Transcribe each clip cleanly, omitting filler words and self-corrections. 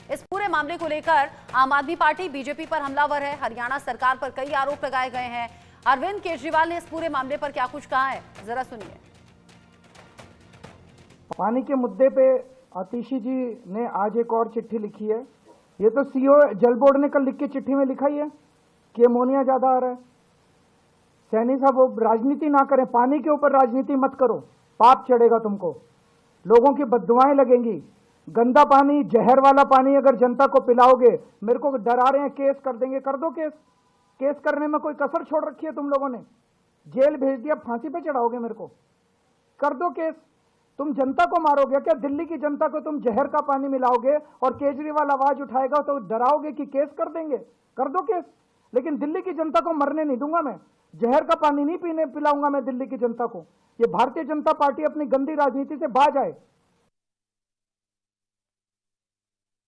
इस पूरे मामले को लेकर आम आदमी पार्टी बीजेपी पर हमलावर है। हरियाणा सरकार पर कई आरोप लगाए गए हैं। अरविंद केजरीवाल ने इस पूरे मामले पर क्या कुछ कहा है, जरा सुनिए। पानी के मुद्दे पे आतिशी जी ने आज एक और चिट्ठी लिखी है। ये तो सीओ जल बोर्ड ने कल लिख के चिट्ठी में लिखा ही है कि अमोनिया ज्यादा आ रहा है। सैनी साहब, वो राजनीति ना करें, पानी के ऊपर राजनीति मत करो, पाप चढ़ेगा तुमको, लोगों की बददुआएं लगेंगी। गंदा पानी, जहर वाला पानी अगर जनता को पिलाओगे, मेरे को डरा रहे हैं केस कर देंगे, कर दो केस। केस करने में कोई कसर छोड़ रखी है तुम लोगों ने? जेल भेज दिया, फांसी पे चढ़ाओगे मेरे को? कर दो केस। तुम जनता को मारोगे क्या? दिल्ली की जनता को तुम जहर का पानी मिलाओगे और केजरीवाल आवाज उठाएगा तो डराओगे कि केस कर देंगे? कर दो केस, लेकिन दिल्ली की जनता को मरने नहीं दूंगा मैं। जहर का पानी नहीं पीने पिलाऊंगा मैं दिल्ली की जनता को। ये भारतीय जनता पार्टी अपनी गंदी राजनीति से बाज आए।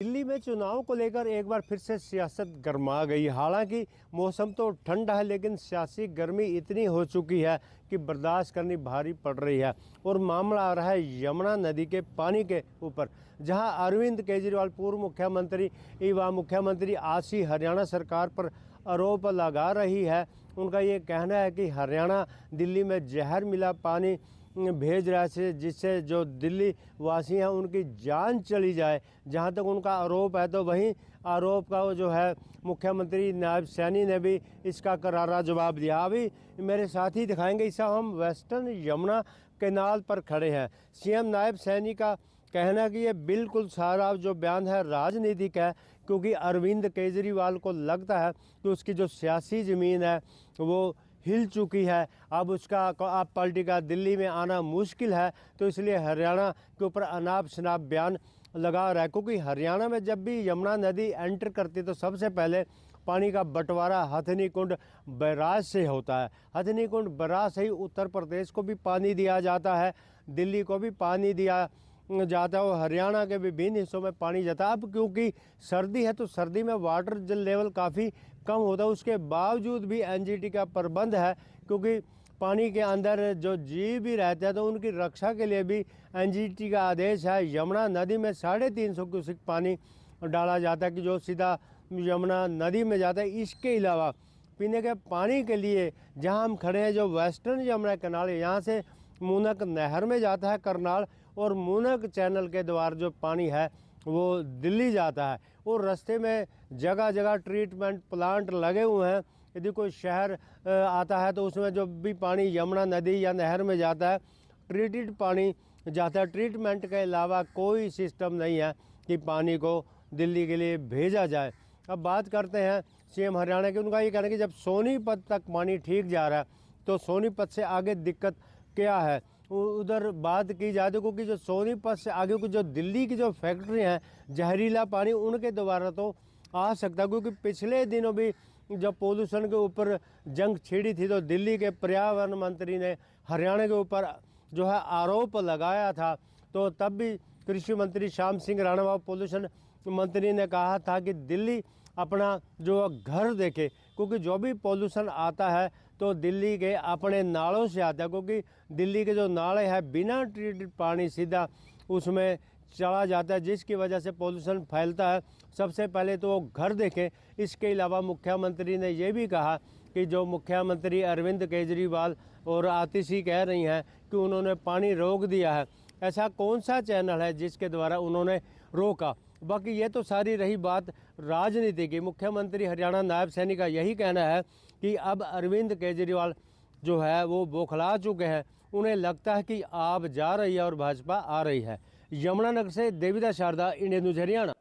दिल्ली में चुनाव को लेकर एक बार फिर से सियासत गर्मा गई। हालांकि मौसम तो ठंडा है, लेकिन सियासी गर्मी इतनी हो चुकी है कि बर्दाश्त करनी भारी पड़ रही है। और मामला आ रहा है यमुना नदी के पानी के ऊपर, जहां अरविंद केजरीवाल पूर्व मुख्यमंत्री व मुख्यमंत्री आशी हरियाणा सरकार पर आरोप लगा रही है। उनका ये कहना है कि हरियाणा दिल्ली में जहर मिला पानी भेज रहा है, जिससे जो दिल्ली वासी हैं उनकी जान चली जाए। जहां तक उनका आरोप है, तो वहीं आरोप का वो जो है मुख्यमंत्री नायब सैनी ने भी इसका करारा जवाब दिया। अभी मेरे साथी दिखाएंगे। इस हम वेस्टर्न यमुना कैनाल पर खड़े हैं। सीएम नायब सैनी का कहना है कि ये बिल्कुल सारा जो बयान है राजनीतिक है, क्योंकि अरविंद केजरीवाल को लगता है कि उसकी जो सियासी ज़मीन है वो हिल चुकी है। अब उसका आप पार्टी का दिल्ली में आना मुश्किल है, तो इसलिए हरियाणा के ऊपर अनाप शनाप बयान लगा रहा है। क्योंकि हरियाणा में जब भी यमुना नदी एंटर करती तो सबसे पहले पानी का बंटवारा हथनी कुंड बैराज से होता है। हथनी कुंड बैराज से ही उत्तर प्रदेश को भी पानी दिया जाता है, दिल्ली को भी पानी दिया जाता है और हरियाणा के विभिन्न हिस्सों में पानी जाता है। अब क्योंकि सर्दी है तो सर्दी में वाटर जल लेवल काफ़ी कम होता है, उसके बावजूद भी एनजीटी का प्रबंध है, क्योंकि पानी के अंदर जो जीव भी रहते हैं तो उनकी रक्षा के लिए भी एनजीटी का आदेश है। यमुना नदी में 350 क्यूसेक पानी डाला जाता है कि जो सीधा यमुना नदी में जाता है। इसके अलावा पीने के पानी के लिए जहां हम खड़े हैं, जो वेस्टर्न यमुना कैनाल है, यहाँ से मूनक नहर में जाता है करनाल, और मूनक चैनल के द्वारा जो पानी है वो दिल्ली जाता है। और रास्ते में जगह जगह ट्रीटमेंट प्लांट लगे हुए हैं। यदि कोई शहर आता है तो उसमें जो भी पानी यमुना नदी या नहर में जाता है, ट्रीटेड पानी जाता है। ट्रीटमेंट के अलावा कोई सिस्टम नहीं है कि पानी को दिल्ली के लिए भेजा जाए। अब बात करते हैं सीएम हरियाणा की। उनका ये कहना है कि जब सोनीपत तक पानी ठीक जा रहा है तो सोनीपत से आगे दिक्कत क्या है, उधर बात की जाए तो, क्योंकि जो सोनीपत से आगे की जो दिल्ली की जो फैक्ट्री हैं जहरीला पानी उनके द्वारा तो आ सकता है। क्योंकि पिछले दिनों भी जब पोल्यूशन के ऊपर जंग छिड़ी थी तो दिल्ली के पर्यावरण मंत्री ने हरियाणा के ऊपर जो है आरोप लगाया था। तो तब भी कृषि मंत्री श्याम सिंह राणा व पोल्यूशन मंत्री ने कहा था कि दिल्ली अपना जो घर देखे, क्योंकि जो भी पोल्यूशन आता है तो दिल्ली के अपने नालों से आता है। क्योंकि दिल्ली के जो नाले हैं बिना ट्रीटेड पानी सीधा उसमें चला जाता है, जिसकी वजह से पोल्यूशन फैलता है। सबसे पहले तो वो घर देखें। इसके अलावा मुख्यमंत्री ने ये भी कहा कि जो मुख्यमंत्री अरविंद केजरीवाल और आतिशी कह रही हैं कि उन्होंने पानी रोक दिया है, ऐसा कौन सा चैनल है जिसके द्वारा उन्होंने रोका? बाकी ये तो सारी रही बात राजनीति की। मुख्यमंत्री हरियाणा नायब सैनी का यही कहना है कि अब अरविंद केजरीवाल जो है वो बौखला चुके हैं। उन्हें लगता है कि आप जा रही है और भाजपा आ रही है। यमुनानगर से देविदा शारदा, इंडियन न्यूज़ हरियाणा।